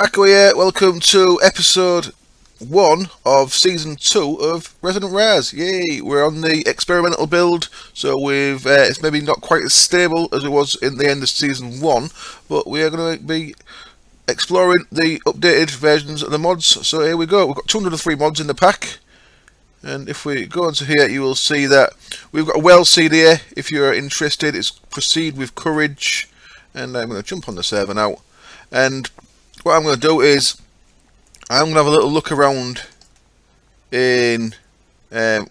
Echo here, welcome to episode 1 of season 2 of Resonant Raz. Yay, we're on the experimental build, so it's maybe not quite as stable as it was in the end of season 1, but we are going to be exploring the updated versions of the mods. So here we go, we've got 203 mods in the pack, and if we go onto here you will see that we've got a well seed here. If you're interested, it's proceed with courage, and I'm going to jump on the server now. And what I'm going to do is I'm going to have a little look around in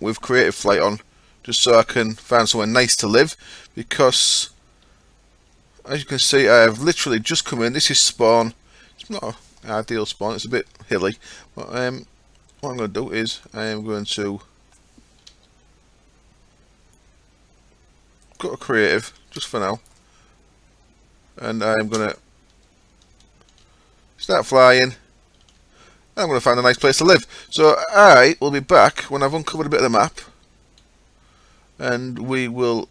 with Creative Flight on, just so I can find somewhere nice to live, because as you can see I have literally just come in. This is spawn. It's not an ideal spawn, it's a bit hilly, but what I'm going to do is I am going to go to Creative just for now, and I'm going to start flying. I'm going to find a nice place to live. So I will be back when I've uncovered a bit of the map, and we will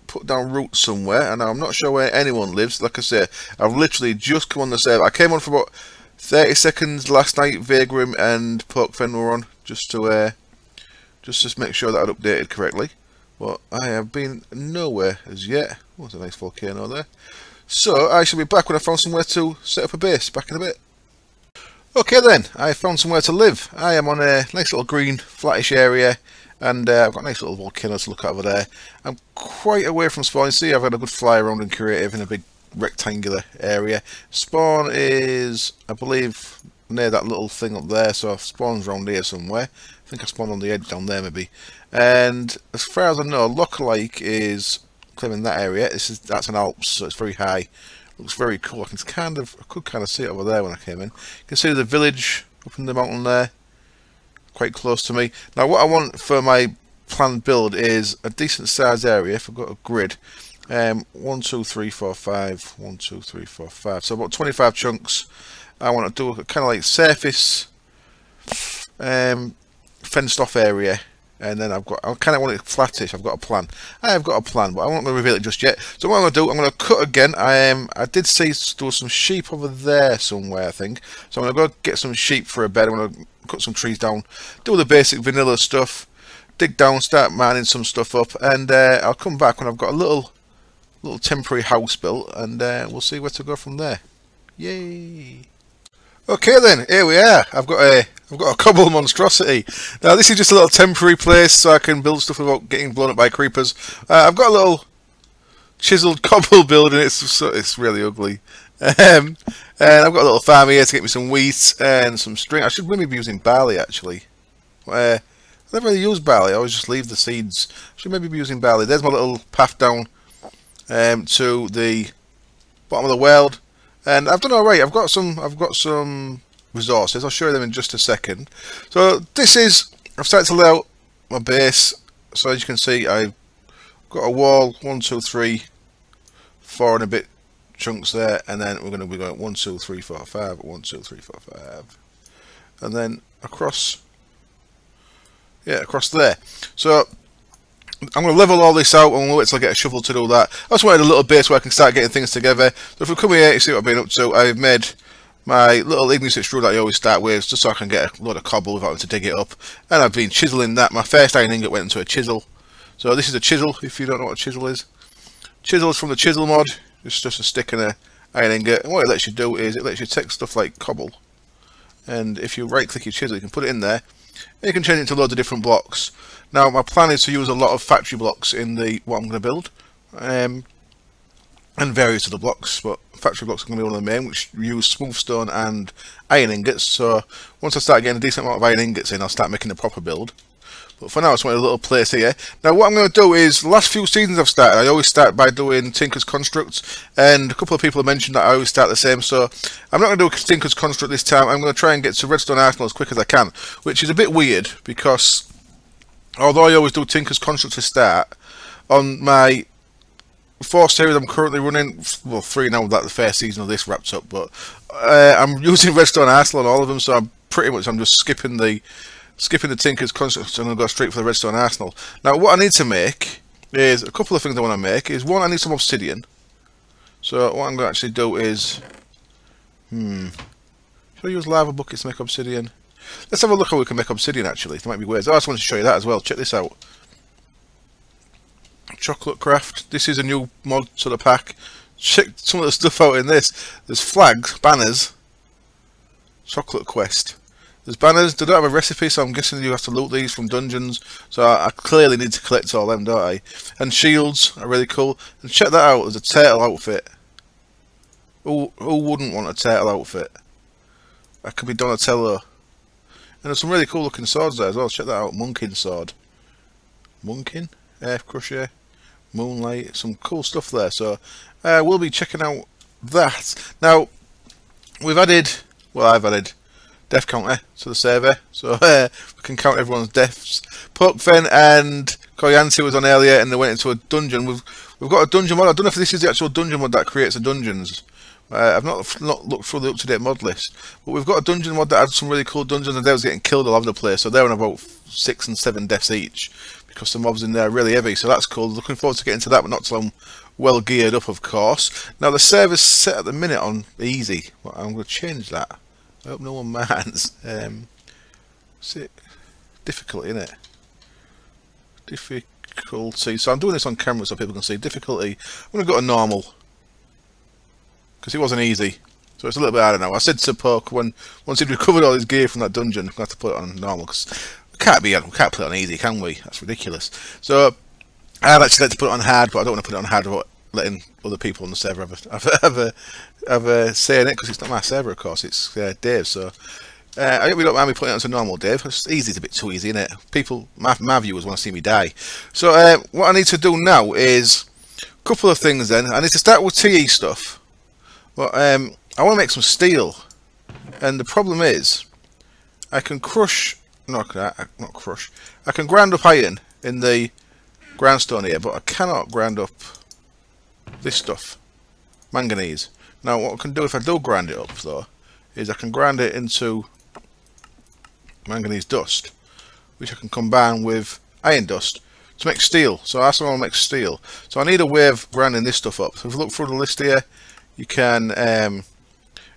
put down roots somewhere. And I'm not sure where anyone lives. Like I say, I've literally just come on the server. I came on for about 30 seconds last night. Vagrim and Pokefen were on, just to make sure that I'd updated correctly. But I have been nowhere as yet. Oh, there's a nice volcano there. So I shall be back when I found somewhere to set up a base. Back in a bit. Okay then, I found somewhere to live. I am on a nice little green flattish area, and I've got a nice little volcano to look at over there. I'm quite away from spawn. See, I've had a good fly around in Creative in a big rectangular area. Spawn is, I believe, near that little thing up there, so spawn's around here somewhere. I think I spawned on the edge down there maybe. And as far as I know, lookalike is in that area. That's an Alps, so it's very high. Looks very cool. I could kind of see it over there when I came in. You can see the village up in the mountain there, quite close to me. Now what I want for my planned build is a decent sized area. If I've got a grid, 1 2 3 4 5, 1 2 3 4 5, so about 25 chunks. I want to do a kind of like surface fenced off area. And then I kind of want it flattish. I've got a plan. I have got a plan, but I'm not going to reveal it just yet. So what I'm going to do, I'm going to cut again. I did see there was some sheep over there somewhere, I think. So I'm going to go get some sheep for a bed. I'm going to cut some trees down, do the basic vanilla stuff, dig down, start mining some stuff up, and I'll come back when I've got a little temporary house built, and we'll see where to go from there. Yay! Okay then, here we are. I've got a cobble monstrosity. Now this is just a little temporary place so I can build stuff without getting blown up by creepers. I've got a little chiseled cobble building. It's really ugly. And I've got a little farm here to get me some wheat and some string. I should maybe be using barley actually. I never really use barley. I always just leave the seeds. I should maybe be using barley. There's my little path down to the bottom of the world. And I've done alright. I've got some resources. I'll show you them in just a second. So I've started to lay out my base. So as you can see, I've got a wall, 1 2 3 4 and a bit chunks there, and then we're going to be going 1 2 3 4 5, 1 2 3 4 5, and then across there. So I'm going to level all this out, and we'll wait till I get a shovel to do that. I just wanted a little base where I can start getting things together. So if we come here, you see what I've been up to. I've made my little igneous screw that I always start with, just so I can get a load of cobble without having to dig it up. And I've been chiseling that. My first iron ingot went into a chisel. So this is a chisel, if you don't know what a chisel is. Chisel is from the chisel mod. It's just a stick and an iron ingot. And what it lets you do is it lets you take stuff like cobble, and if you right click your chisel, you can put it in there, and you can change it into loads of different blocks. Now my plan is to use a lot of factory blocks in what I'm going to build, and various other blocks, but factory blocks are going to be one of the main, which use smooth stone and iron ingots. So once I start getting a decent amount of iron ingots in, I'll start making a proper build. But for now, I just want a little place here. Now what I'm going to do is, the last few seasons I've started, I always start by doing Tinker's Constructs, and a couple of people have mentioned that I always start the same, so I'm not going to do Tinker's Construct this time. I'm going to try and get to Redstone Arsenal as quick as I can, which is a bit weird, because although I always do Tinker's Construct to start, on my 4 series I'm currently running, well 3 now that the first season of this wraps up, but I'm using Redstone Arsenal on all of them, so I'm just skipping the Tinker's Construct, so I'm going to go straight for the Redstone Arsenal. Now what I need to make is a couple of things I want to make. One, I need some obsidian. So what I'm going to actually do is Should I use lava buckets to make obsidian? Let's have a look how we can make obsidian actually. There might be ways. Oh, I just wanted to show you that as well. Check this out. Chocolate craft. This is a new mod to the pack. Check some of the stuff out in this. There's flags, banners. Chocolate quest. There's banners. They don't have a recipe, so I'm guessing you have to loot these from dungeons. So I clearly need to collect all them, don't I? And shields are really cool. And check that out. There's a turtle outfit. Who wouldn't want a turtle outfit? That could be Donatello. And there's some really cool looking swords there as well. Check that out. Munkin sword. Munkin? Earth Crusher. Moonlight. Some cool stuff there. So we'll be checking out that. Now, we've added... Well, I've added death counter to the server. So we can count everyone's deaths. Pokefen and Koyanti was on earlier and they went into a dungeon. We've got a dungeon mod. I don't know if this is the actual dungeon mod that creates the dungeons. I've not looked through the up-to-date mod list, but we've got a dungeon mod that had some really cool dungeons, and they was getting killed all over the place. So they're on about 6 and 7 deaths each because the mobs in there are really heavy. So that's cool. Looking forward to getting to that, but not till I'm well geared up, of course. Now the server's set at the minute on easy. Well, I'm going to change that. I hope no one minds. What's it? Difficulty, innit? Difficulty. So I'm doing this on camera so people can see. Difficulty. I'm going to go to normal. Because it wasn't easy, so it's a little bit harder now. I said to Poke once he'd recovered all his gear from that dungeon, we're going to have to put it on normal because we can't play it on easy, can we? That's ridiculous. So I'd actually like to put it on hard, but I don't want to put it on hard without letting other people on the server have a say in it, because it's not my server, of course. It's Dave. So I hope you don't mind me putting it on to normal, Dave. It's easy. It's a bit too easy, isn't it? People, my viewers want to see me die. So what I need to do now is a couple of things. Then I need to start with TE stuff. But I want to make some steel, and the problem is I can crush, not crush, I can grind up iron in the grindstone here, but I cannot grind up this stuff, manganese. Now what I can do if I do grind it up though, is I can grind it into manganese dust, which I can combine with iron dust to make steel. So that's what I want to make steel. So I need a way of grinding this stuff up. So if you look through the list here, you can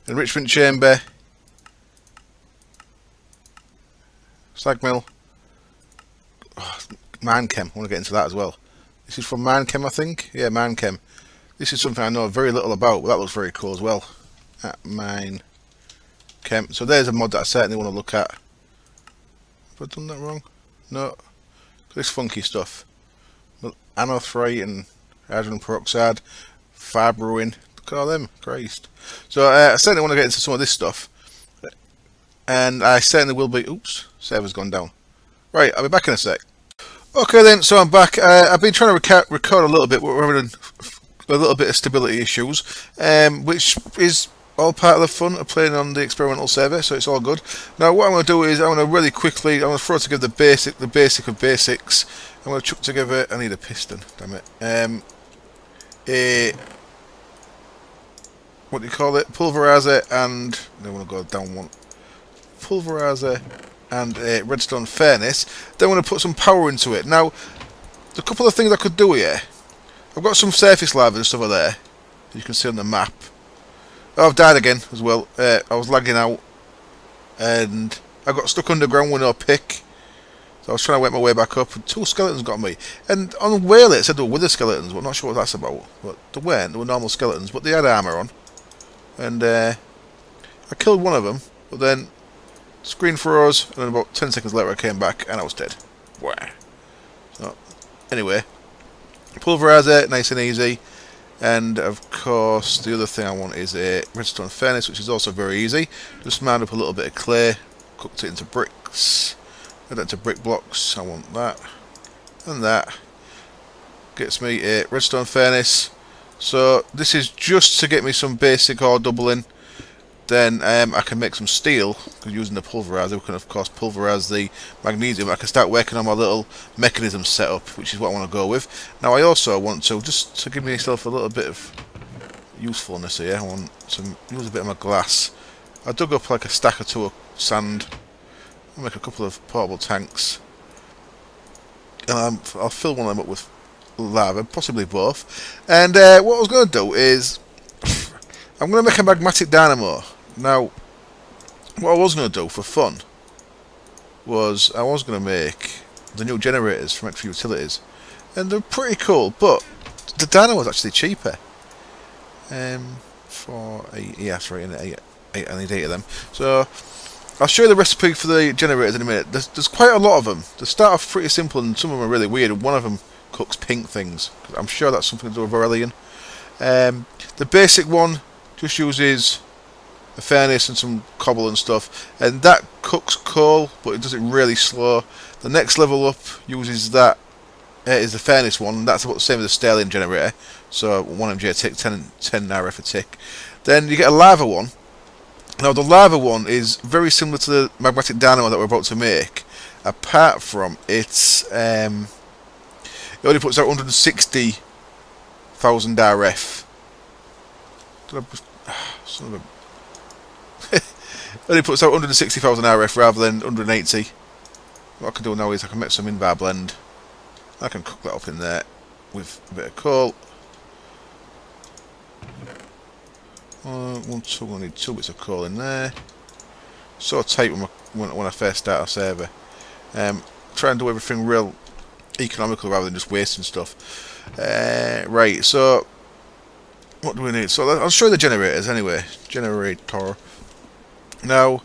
enrichment chamber, slag mill, Minechem. I want to get into that as well. This is from Minechem, I think. Yeah, Minechem. This is something I know very little about, but that looks very cool as well. At Minechem. So there's a mod that I certainly want to look at. Have I done that wrong? No. This funky stuff. Anothrite and hydrogen peroxide, fire brewing. Look at all them, Christ. So I certainly want to get into some of this stuff, and I certainly will be. Oops, server's gone down. Right, I'll be back in a sec. Okay then, so I'm back. I've been trying to record a little bit, but we're having a little bit of stability issues, which is all part of the fun of playing on the experimental server, so it's all good. Now what I'm going to do is I'm going to really quickly, I'm going to throw together the basic of basics. I'm going to chuck together, I need a piston, damn it, what do you call it, pulverizer, and I want to go down one, pulverizer and a redstone furnace. Then I'm going to put some power into it. Now the couple of things I could do here, I've got some surface lava just over there, as you can see on the map. Oh, I've died again as well. I was lagging out and I got stuck underground with no pick, so I was trying to work my way back up and 2 skeletons got me. And on Whale it said they were wither skeletons, but I'm not sure what that's about. But they weren't, they were normal skeletons, but they had armour on. And I killed one of them, but then screen froze, and then about 10 seconds later I came back and I was dead. Wow. So anyway, pulverizer, nice and easy. And of course the other thing I want is a redstone furnace, which is also very easy. Just mount up a little bit of clay, cooked it into bricks, add that to brick blocks. I want that and that. Gets me a redstone furnace. So this is just to get me some basic ore doubling. Then I can make some steel, because using the pulverizer we can of course pulverize the magnesium. I can start working on my little mechanism setup, which is what I want to go with. Now I also want to, just to give myself a little bit of usefulness here, I want to use a bit of my glass. I dug up like a stack or 2 of sand. I'll make a couple of portable tanks, and I'll fill one of them up with lava, possibly both. And what I was going to do is I'm going to make a magmatic dynamo. Now, what I was going to do for fun was I was going to make the new generators from extra utilities, and they're pretty cool, but the dynamo was actually cheaper. For eight, yeah, sorry, I need 8 of them. So I'll show you the recipe for the generators in a minute. There's quite a lot of them. They start off pretty simple, and some of them are really weird. One of them cooks pink things. I'm sure that's something to do with Aurelian. The basic one just uses a furnace and some cobble and stuff, and that cooks coal, but it does it really slow. The next level up uses that is the furnace one, and that's about the same as the Sterling generator, so 1 MJ a tick, 10 RF a tick. Then you get a lava one. Now the lava one is very similar to the magmatic dynamo that we're about to make, apart from it only puts out 160,000 RF. Son of a it only puts out 160,000 RF rather than 180. What I can do now is I can make some in-bar blend. I can cook that up in there with a bit of coal. I need 2 bits of coal in there. So tight when I first start a server. Try and do everything real economical rather than just wasting stuff. Right, so what do we need? So I'll show you the generators anyway. Generator. Now,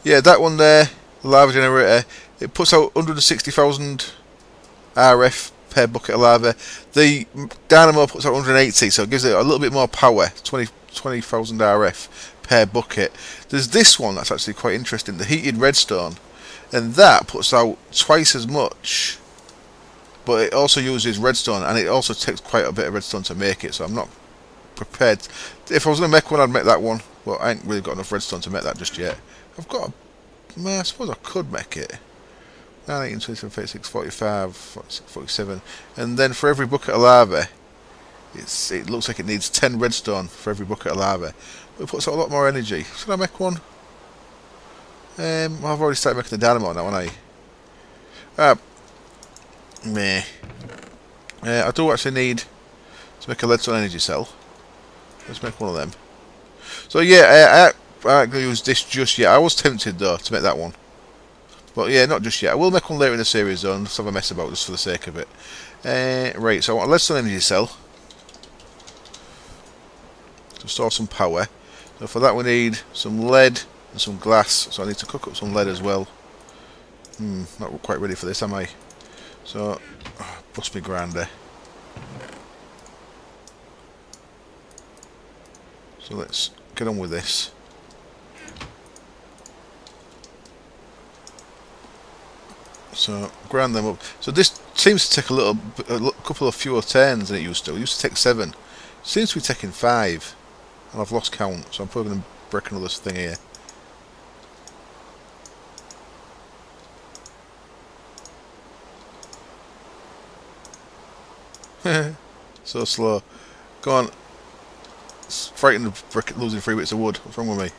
yeah, that one there, the lava generator, it puts out 160,000 RF per bucket of lava. The dynamo puts out 180, so it gives it a little bit more power, 20,000 RF per bucket. There's this one that's actually quite interesting, the heated redstone, and that puts out twice as much, but it also uses redstone, and it also takes quite a bit of redstone to make it, so I'm not prepared. If I was going to make one, I'd make that one, but I ain't really got enough redstone to make that just yet. I suppose I could make it. 19, 27, 36, 45, 46, 47, and then for every bucket of lava, it looks like it needs 10 redstone for every bucket of lava. But it puts out a lot more energy. Should I make one? I've already started making the dynamo now, haven't I? Meh. I do actually need to make a leadstone energy cell. Let's make one of them. So yeah, I ain't going to use this just yet. I was tempted though to make that one. But yeah, not just yet. I will make one later in the series though, and just have a mess about just for the sake of it. Right, so I want a leadstone energy cell to store some power. So for that we need some lead and some glass. So I need to cook up some lead as well. Not quite ready for this, am I? So, bust me grinder. So let's get on with this. So grind them up. So this seems to take a couple of fewer turns than it used to. It used to take 7. Seems to be taking 5, and I've lost count. So I'm probably going to break another thing here. So slow. Go on. It's frightening of losing 3 bits of wood. What's wrong with me?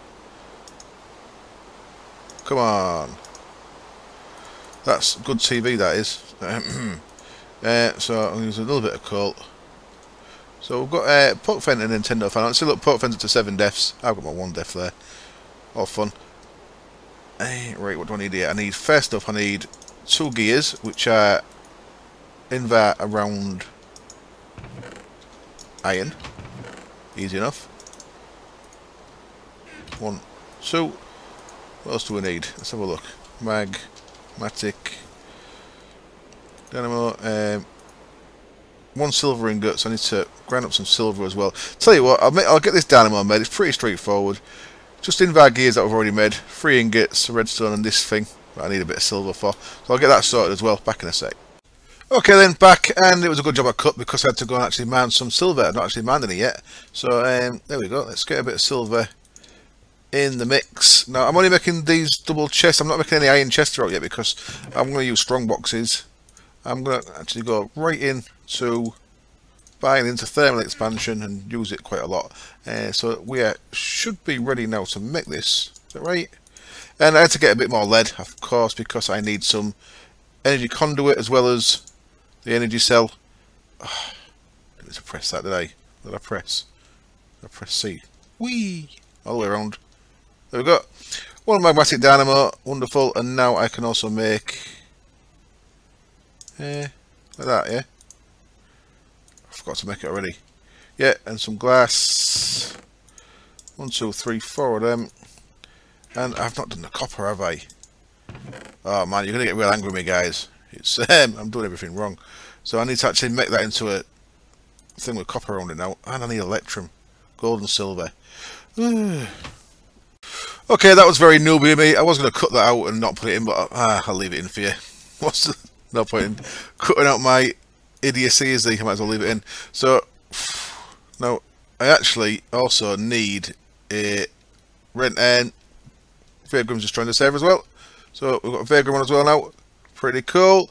Come on. That's good TV, that is. So I'll use a little bit of coal. So we've got Poke Fen and Nintendo fan. See, look, Poke Fen's up to 7 deaths. I've got my 1 death there. All fun. Right, what do I need here? First off, I need 2 gears, which are invert around iron. Easy enough. 1, 2. What else do we need? Let's have a look. Magmatic dynamo. 1 silver ingot, so I need to grind up some silver as well. Tell you what, I'll get this dynamo made. It's pretty straightforward. Just invert gears that I've already made. 3 ingots, redstone, and this thing that I need a bit of silver for. So I'll get that sorted as well. Back in a sec. Okay then, back, and it was a good job I cut because I had to go and actually mine some silver. I've not actually mined any yet. So there we go. Let's get a bit of silver in the mix. Now I'm only making these double chests. I'm not making any iron chests out yet because I'm going to use strong boxes. I'm going to actually go right into buying into thermal expansion and use it quite a lot. So we should be ready now to make this. Is that right? And I had to get a bit more lead, of course, because I need some energy conduit as well as the energy cell. Oh, I didn't press that, did I? Did I press C? Whee! All the way around. There we go. One magnetic dynamo, wonderful, and now I can also make like that, yeah? I forgot to make it already. Yeah, and some glass. 1, 2, 3, 4 of them. And I've not done the copper, have I? Oh man, you're gonna get real angry with me, guys. It's I'm doing everything wrong. So I need to actually make that into a thing with copper around it now. And I need electrum. Gold and silver. Okay, that was very newbie of me. I was going to cut that out and not put it in, but I'll leave it in for you. What's the no point in cutting out my idiocy, is I might as well leave it in. So, now, I actually also need a rent and Vagram's just trying to save as well. So, we've got a Vagram on as well now. Pretty cool.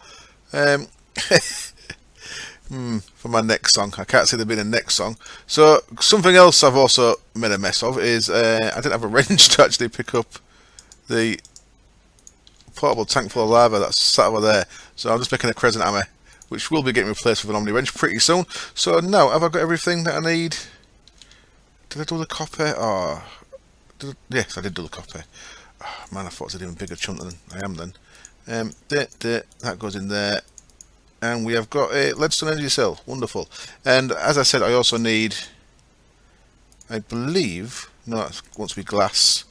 For my next song, I can't see there being a next song. So something else I've also made a mess of is I didn't have a wrench to actually pick up the portable tank full of lava that's sat over there. So I'm just making a crescent hammer, which will be getting replaced with an omni wrench pretty soon. So now, have I got everything that I need? Did I do the copper? Oh, yes, I did do the copper. Oh, man, I thought it was an even bigger chunk than I am then. That goes in there. And we have got a leadstone energy cell. Wonderful. And as I said, I also need, I believe, no, it wants to be glass.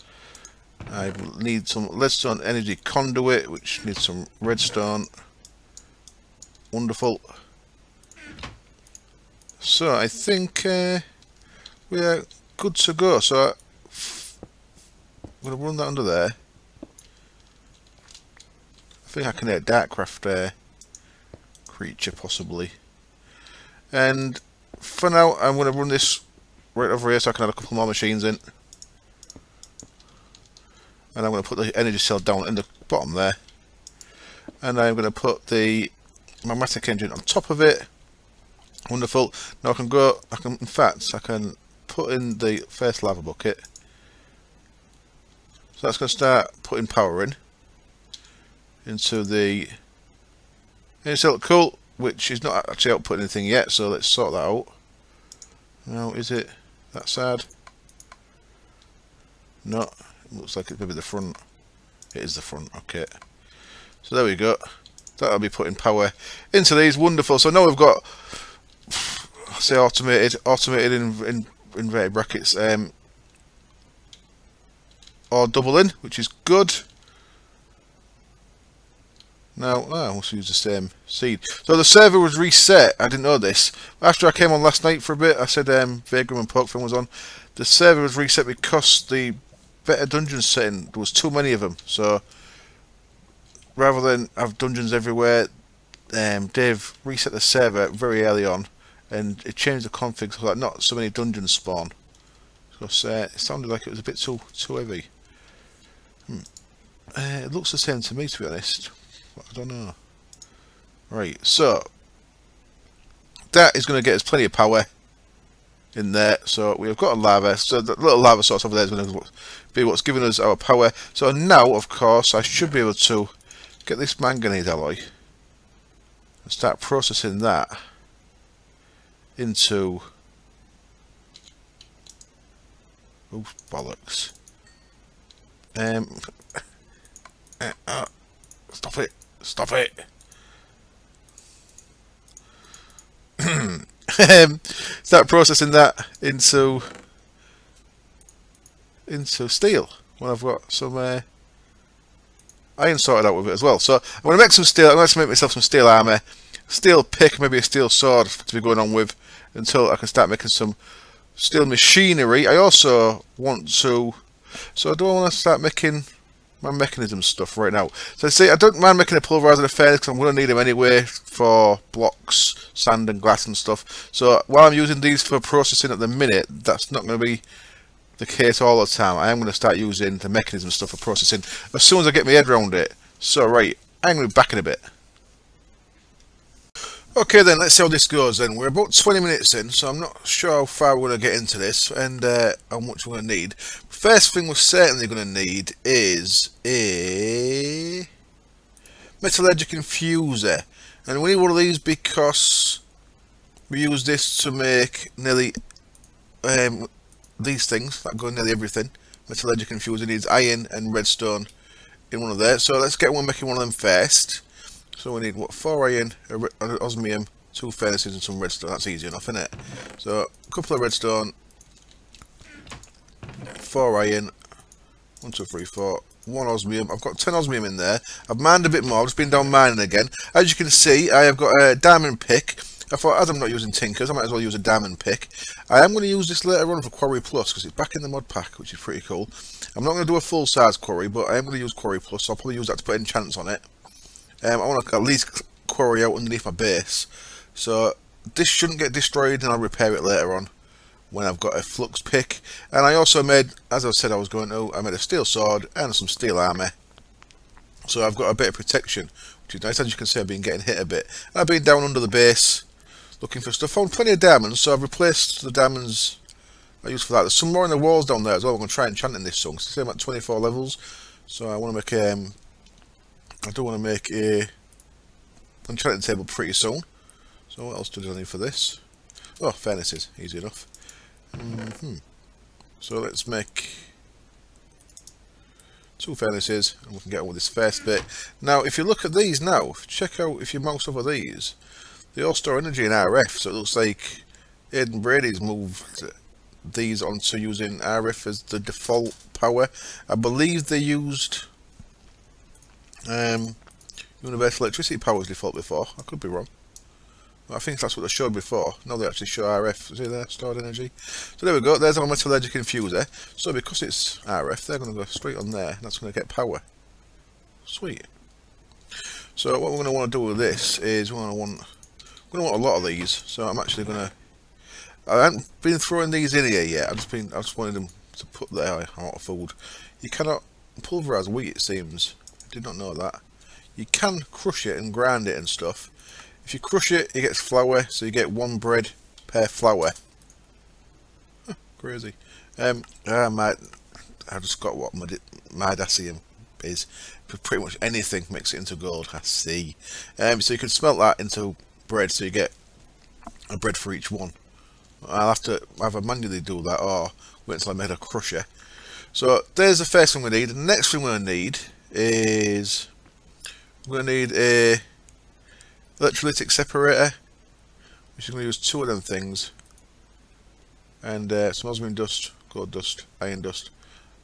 I need some leadstone energy conduit, which needs some redstone. Wonderful. So I think we are good to go. So I'm going to run that under there. I think I can hit Darkcraft creature possibly, and for now I'm going to run this right over here so I can add a couple more machines in, and I'm going to put the energy cell down in the bottom there, and I'm going to put the magnetic engine on top of it. Wonderful. Now I can in fact I can put in the first lava bucket, so that's going to start putting power into the energy cell. Cool, which is not actually outputting anything yet, so let's sort that out. Now, is it that side? No, it looks like it's maybe the front. It is the front, okay. So there we go. That'll be putting power into these. Wonderful. So now we've got, say, automated in inverted brackets, or doubling, which is good. Now, I must use the same seed. So the server was reset. I didn't know this. After I came on last night for a bit, I said Vagram and Pokefin was on. The server was reset because the better dungeon setting, there was too many of them. So rather than have dungeons everywhere, Dave reset the server very early on, and it changed the config so that not so many dungeons spawn. So it sounded like it was a bit too heavy. It looks the same to me, to be honest. I don't know. Right, so that is going to get us plenty of power in there. So we've got a lava. So the little lava source over there is going to be what's giving us our power. So now, of course, I should be able to get this manganese alloy and start processing that into. Oh bollocks! Stop it! Stop it! Start processing that into steel when I've got some iron sorted out with it as well. So I'm going to make some steel. I'm going to make myself some steel armor, steel pick, maybe a steel sword to be going on with until I can start making some steel machinery. I also want to. So do I want to start making my mechanism stuff right now? So see, I don't mind making a pulverizer of furnace because I'm going to need them anyway for blocks, sand and glass and stuff. So while I'm using these for processing at the minute, that's not going to be the case all the time. I am going to start using the mechanism stuff for processing as soon as I get my head around it. So right, I'm going to be back in a bit. Okay then, let's see how this goes then. We're about 20 minutes in, so I'm not sure how far we're going to get into this and how much we're going to need. First thing we're certainly going to need is a metallurgic infuser. And we need one of these because we use this to make nearly these things that go in nearly everything. metallurgic infuser needs iron and redstone in one of there. So let's get one making one of them first. So we need what, 4 iron, osmium, 2 furnaces and some redstone. That's easy enough, isn't it? So a couple of redstone, 4 iron, 1, 2, 3, 4, 1 osmium. I've got 10 osmium in there. I've mined a bit more. I've just been down mining again. As you can see, I have got a diamond pick. I thought, as I'm not using tinkers, I might as well use a diamond pick. I am going to use this later on for Quarry Plus because it's back in the mod pack, which is pretty cool. I'm not going to do a full size quarry, but I am going to use Quarry Plus, so I'll probably use that to put enchants on it. I want to at least quarry out underneath my base, so this shouldn't get destroyed, and I'll repair it later on when I've got a flux pick. And I also made, as I said I was going to, I made a steel sword and some steel armor, so I've got a bit of protection, which is nice. As you can see, I've been getting hit a bit. And I've been down under the base looking for stuff. Found plenty of diamonds, so I've replaced the diamonds I used for that. There's some more in the walls down there as well. I'm going to try enchanting this song. So I'm at 24 levels, so I want to make I do want to make a enchanting table pretty soon. So what else do I need for this? Oh, furnaces, easy enough. So let's make 2 furnaces, and we can get on with this first bit. Now, if you look at these now, check out if you mouse over these. They all store energy in RF, so it looks like Aiden Brady's moved these onto using RF as the default power. I believe they used universal electricity power as default before. I could be wrong. I think that's what they showed before. No, they actually show RF. See there, stored energy. So there we go. There's our metallurgic infuser. So because it's RF, they're going to go straight on there. And that's going to get power. Sweet. So what we're going to want to do with this is we're going to want a lot of these. So I'm actually going to. I haven't been throwing these in here yet. I just wanted them to put there out of food. You cannot pulverize wheat, it seems. I did not know that. You can crush it and grind it and stuff. If you crush it, it gets flour, so you get 1 bread per flour. Huh, crazy. I just got what Midacium is. Pretty much anything makes it into gold. I see. So you can smelt that into bread, so you get a bread for each one. I'll have to either manually do that or wait until I made a crusher. So there's the first thing we need. The next thing we're going to need is we're going to need a electrolytic separator, which is going to use 2 of them things, and some osmium dust, gold dust, iron dust,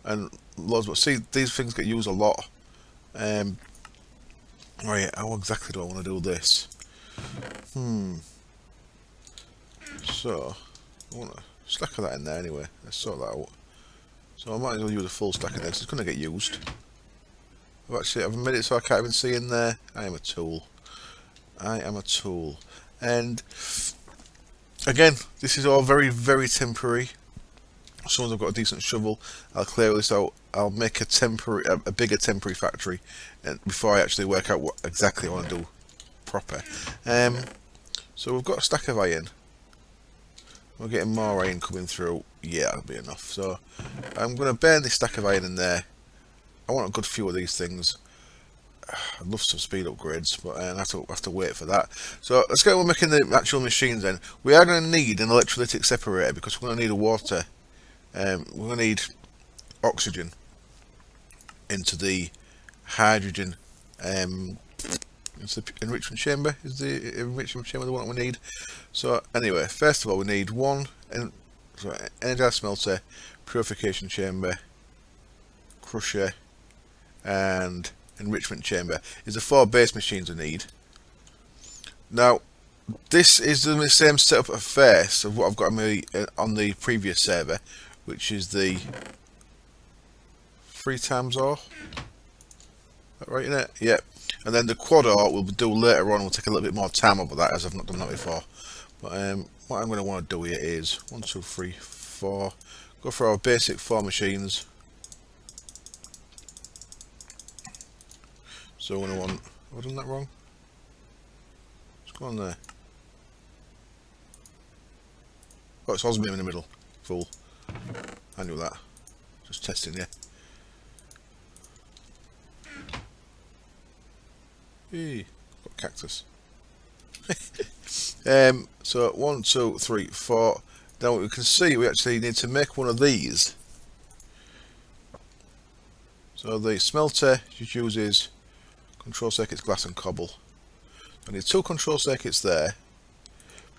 and loads. But see, these things get used a lot. Right, how exactly do I want to do this? So I want a stack of that in there anyway. Let's sort that out. So I might as well use a full stack of this. It's going to get used. I've made it so I can't even see in there. I am a tool. I am a tool. And again, this is all very, very temporary. As soon as I've got a decent shovel, I'll clear this out. I'll make a bigger temporary factory, and before I actually work out what exactly I want to do proper. So we've got a stack of iron. We're getting more iron coming through. Yeah, that'll be enough. So I'm going to burn this stack of iron in there. I want a good few of these things. I'd love some speed upgrades, but I have to wait for that. So let's get on making the actual machines then. We are going to need an electrolytic separator because we're going to need a water. We're going to need oxygen into the hydrogen. It's the enrichment chamber. Is the enrichment chamber the one we need? So anyway, first of all, we need one energized smelter, purification chamber, crusher, and enrichment chamber is the 4 base machines we need. Now this is the same setup at first of what I've got on the previous server, which is the 3 times ore. Is that right in it? Yep. And then the quad ore we'll do later on. We'll take a little bit more time over that as I've not done that before. But what I'm going to want to do here is 1, 2, 3, 4. Go for our basic 4 machines. So we're going to want. Have I done that wrong? Let's go on there. Oh, it's osmium in the middle. Fool. I knew that. Just testing you. Hey, got cactus. So 1, 2, 3, 4. Now we can see we actually need to make one of these. So the smelter just uses control circuits, glass and cobble. I need 2 control circuits there.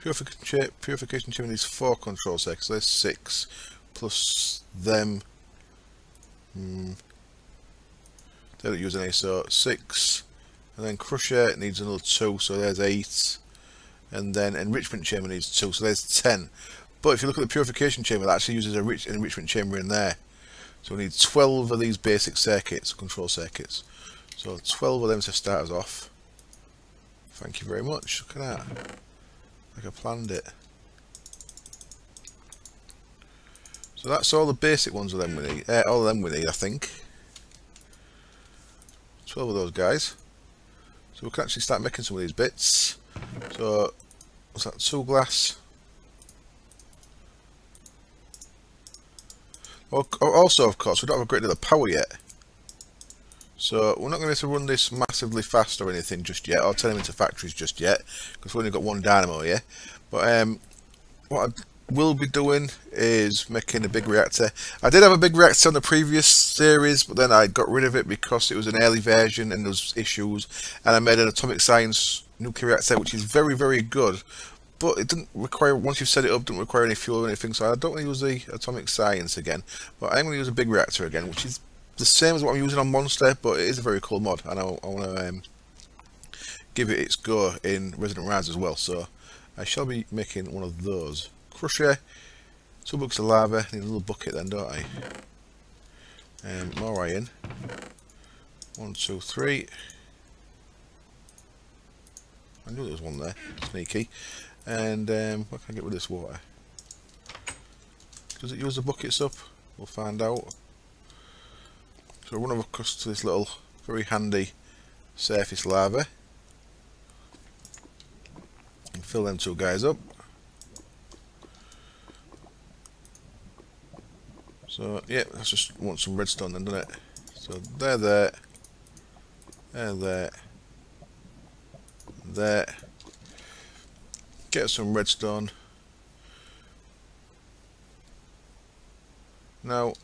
Purification chamber needs 4 control circuits, so there's 6 plus them. They don't use any, so 6. And then crusher needs another 2, so there's 8. And then enrichment chamber needs 2, so there's 10. But if you look at the purification chamber, that actually uses an enrichment chamber in there. So we need 12 of these basic circuits, control circuits. So 12 of them to start us off. Thank you very much. Look at that. Like I planned it. So that's all the basic ones of them we need. All of them we need, I think. 12 of those guys. So we can actually start making some of these bits. So what's that? 2 glass. Also, of course, we don't have a great deal of power yet. So we're not going to be able to run this massively fast or anything just yet, or turn them into factories just yet, because we've only got 1 dynamo here. But what I will be doing is making a big reactor. I did have a big reactor on the previous series, but then I got rid of it because it was an early version and there was issues. And I made an atomic science nuclear reactor, which is very, very good. But it didn't require, once you've set it up, it doesn't require any fuel or anything, so I don't want to use the atomic science again. But I'm going to use a big reactor again, which is the same as what I'm using on Monster, but it is a very cool mod, and I want to give it its go in Resonant Rise as well. So I shall be making one of those. Crusher, 2 buckets of lava, need a little bucket then, don't I? More iron. 1, 2, 3. I knew there was one there, sneaky. And what can I get with this water? Does it use the buckets up? We'll find out. So we'll run across to this little very handy surface lava and fill them 2 guys up. So yeah, let's just want some redstone then, doesn't it? So they're there, there. Get some redstone. Now,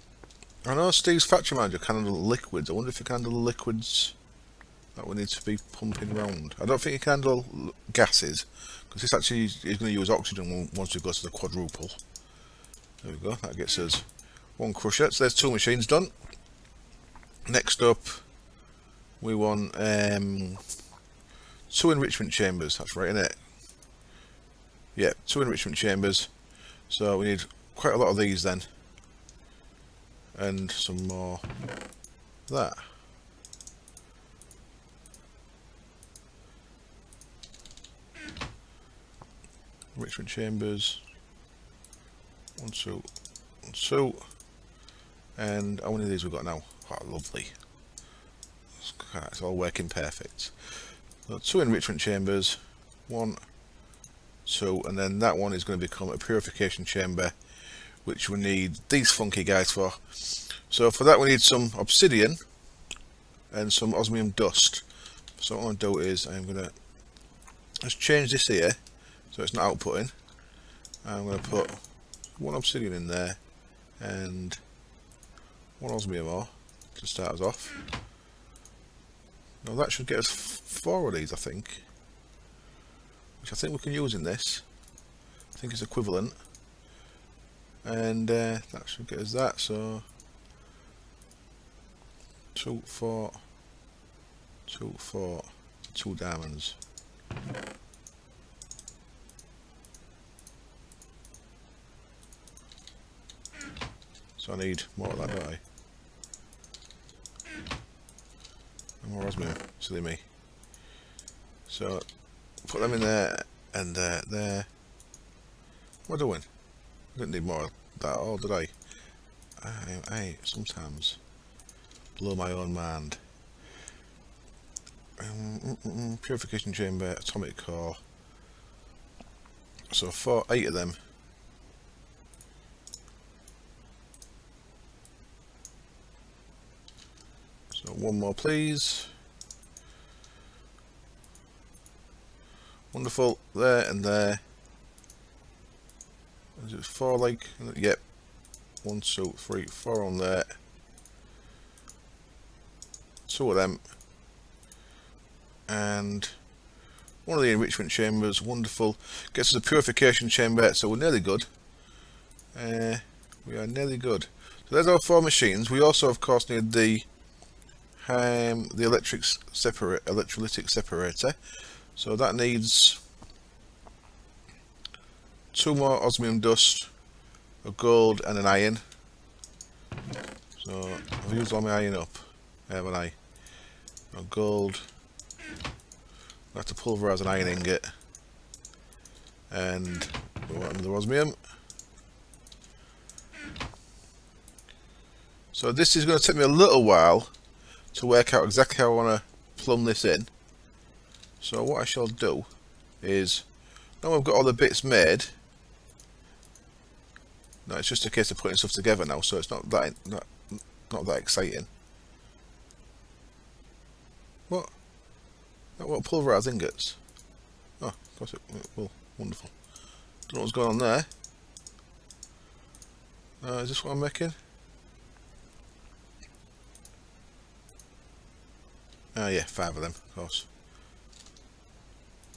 I know Steve's factory manager can handle liquids. I wonder if he can handle the liquids that we need to be pumping around. I don't think he can handle gases, because this actually is going to use oxygen once we go to the quadruple. There we go, that gets us 1 crusher. So there's 2 machines done. Next up, we want 2 enrichment chambers. That's right, isn't it? Yeah, 2 enrichment chambers. So we need quite a lot of these then. And some more that. Enrichment chambers. 1, 2, 1, 2. And how many of these we've got now? Oh, lovely. It's all working perfect. So 2 enrichment chambers. 1, 2, and then that one is going to become a purification chamber, which we need these funky guys for. So for that we need some obsidian and some osmium dust. So what I'm going to do is I'm going to let's change this here so it's not outputting. I'm going to put 1 obsidian in there and 1 osmium ore to start us off. Now that should get us 4 of these, I think, which I think we can use in this. I think it's equivalent, and that should get us that. So 2, 4, 2, 4, 2 diamonds. So I need more of that, don't I? And more osmium, silly me. So put them in there and there. What am I doing? I didn't need more of that, or did I? I sometimes blow my own mind. Purification chamber, atomic core. So 8 of them. So 1 more, please. Wonderful. There and there. Is it 4 like? Yep. 1, 2, 3, 4 on there. two of them, and one of the enrichment chambers. Wonderful. Gets us a purification chamber, so we're nearly good. We are nearly good. So there's our 4 machines. We also, of course, need the electrolytic separator. So that needs 2 more osmium dust, a gold, and an iron. So I've used all my iron up, haven't I? No gold. I have to pulverize an iron ingot, and we want another osmium. So this is going to take me a little while to work out exactly how I want to plumb this in. So what I shall do is, now I've got all the bits made, no, it's just a case of putting stuff together now, so it's not that exciting. What? That what pulverised ingots? Oh, of course it will. Wonderful. Don't know what's going on there. Is this what I'm making? Oh yeah, 5 of them, of course.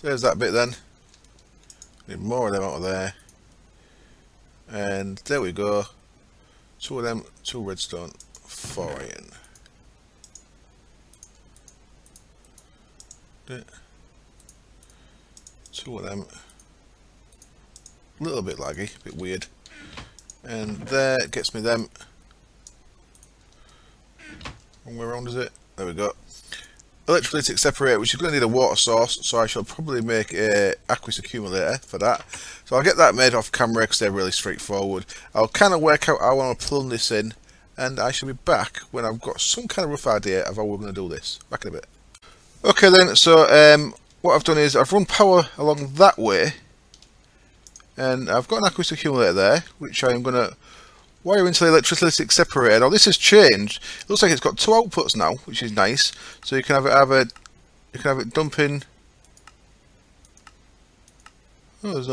There's that bit then. Need more of them out of there. And there we go. 2 of them, 2 redstone, 4 iron. 2 of them. A little bit laggy, a bit weird. And there gets me them. Wrong way around is it? There we go. Electrolytic separator, which is going to need a water source, so I shall probably make a aqueous accumulator for that. So I'll get that made off camera because they're really straightforward. I'll kind of work out how I want to plumb this in, and I shall be back when I've got some kind of rough idea of how we're going to do this. Back in a bit. Okay then, so what I've done is I've run power along that way, and I've got an aqueous accumulator there, which I am going to wire into the electrolytic separator. Now this has changed. It looks like it's got 2 outputs now, which is nice. So you can have it dumping. Oh, there's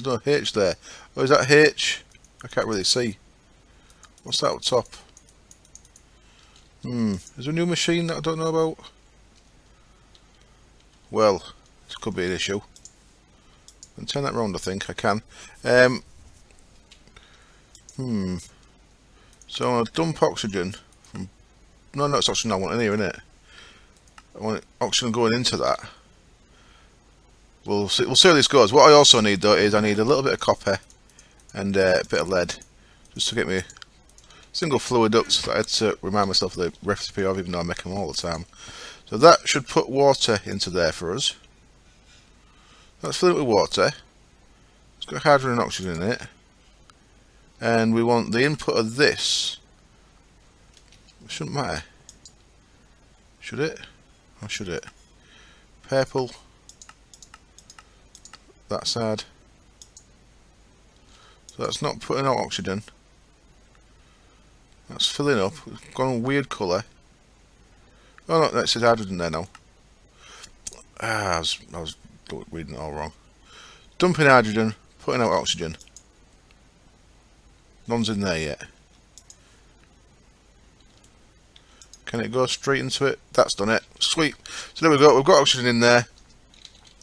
no H there. Oh, is that H? I can't really see. What's that up top? Is there a new machine that I don't know about? Well, this could be an issue. I can turn that round, I think I can. So I want to dump oxygen from... No, it's oxygen I want in here, isn't it? I want oxygen going into that. We'll see how this goes. What I also need though is I need a little bit of copper and a bit of lead, just to get me single fluid ducts that I had to remind myself of the recipe of, even though I make them all the time. So that should put water into there for us. Let's fill it with water. It's got hydrogen and oxygen in it. And we want the input of this. It shouldn't matter. Should it? Or should it? Purple. That side. So that's not putting out oxygen. That's filling up. It's gone a weird colour. Oh no, that says hydrogen there now. I was reading it all wrong. Dumping hydrogen, putting out oxygen. None's in there yet. Can it go straight into it? That's done it. Sweet. So there we go. We've got oxygen in there.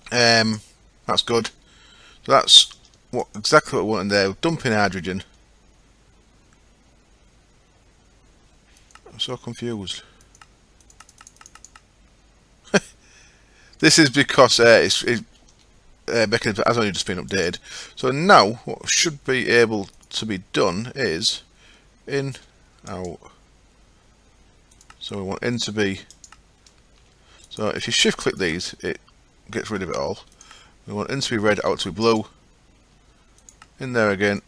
That's good. So that's exactly what we want in there. We're dumping hydrogen. I'm so confused. This is because Beacon has only just been updated. So now what should be able to be done is in, out. So we want in to be. So if you shift click these, it gets rid of it all. We want in to be red, out to be blue. In there again.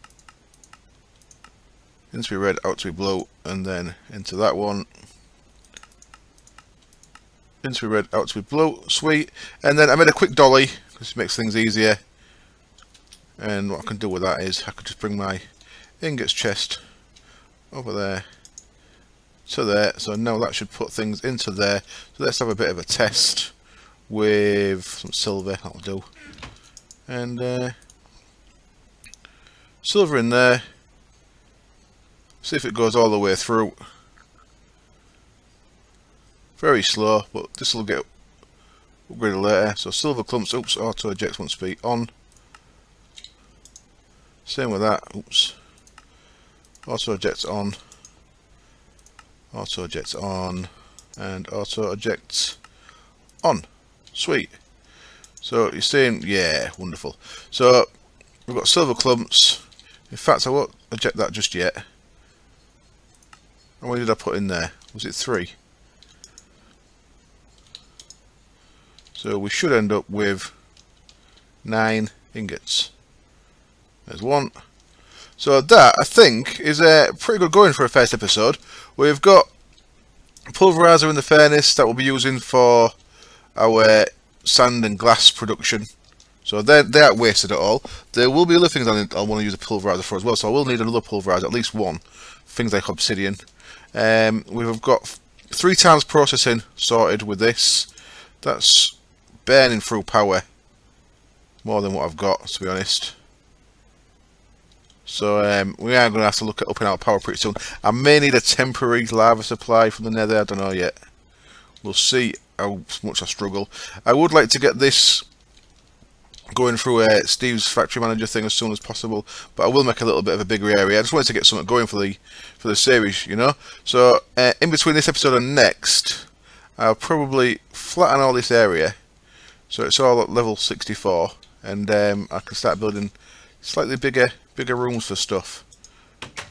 In to be red, out to be blue, and then into that one. In to be red, out to be blue. Sweet. And then I made a quick dolly because it makes things easier. And what I can do with that is I could just bring my ingots chest over there to there. So now that should put things into there. So let's have a bit of a test with some silver. That'll do. And silver in there. See if it goes all the way through. Very slow, but this will get upgraded later. So silver clumps, oops, auto eject wants to be on. Same with that, oops. Auto ejects on. Auto ejects on. And auto ejects on. Sweet. So you're saying, yeah, wonderful. So we've got silver clumps. In fact, I won't eject that just yet. How many did I put in there? Was it 3? So we should end up with 9 ingots. There's 1. So that, I think, is pretty good going for a first episode. We've got a pulverizer in the furnace that we'll be using for our sand and glass production. So they aren't wasted at all. There will be other things I'll want to use a pulverizer for as well. So I will need another pulverizer, at least one. Things like obsidian. We've got 3 times processing sorted with this. That's burning through power more than what I've got, to be honest. So we are going to have to look at upping our power pretty soon. I may need a temporary lava supply from the nether, I don't know yet. We'll see how much I struggle. I would like to get this going through Steve's factory manager thing as soon as possible, but I will make a little bit of a bigger area. I just wanted to get something going for the series, you know. So in between this episode and next, I'll probably flatten all this area so it's all at level 64, and I can start building slightly bigger rooms for stuff.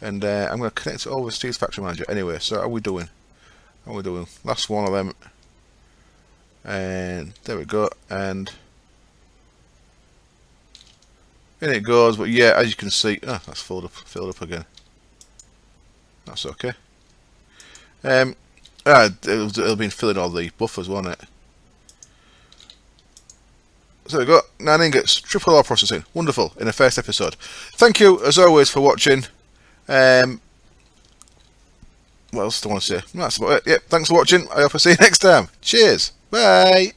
And I'm going to connect it all with Steve's factory manager anyway. So how are we doing? How are we doing? Last one of them, and there we go, and in it goes. But yeah, as you can see, that's filled up again. That's okay. It'll be filling all the buffers, won't it? So we got 9 ingots, triple ore processing, wonderful, in the first episode. Thank you, as always, for watching. What else do I want to say? That's about it. Yep, thanks for watching. I hope I see you next time. Cheers. Bye.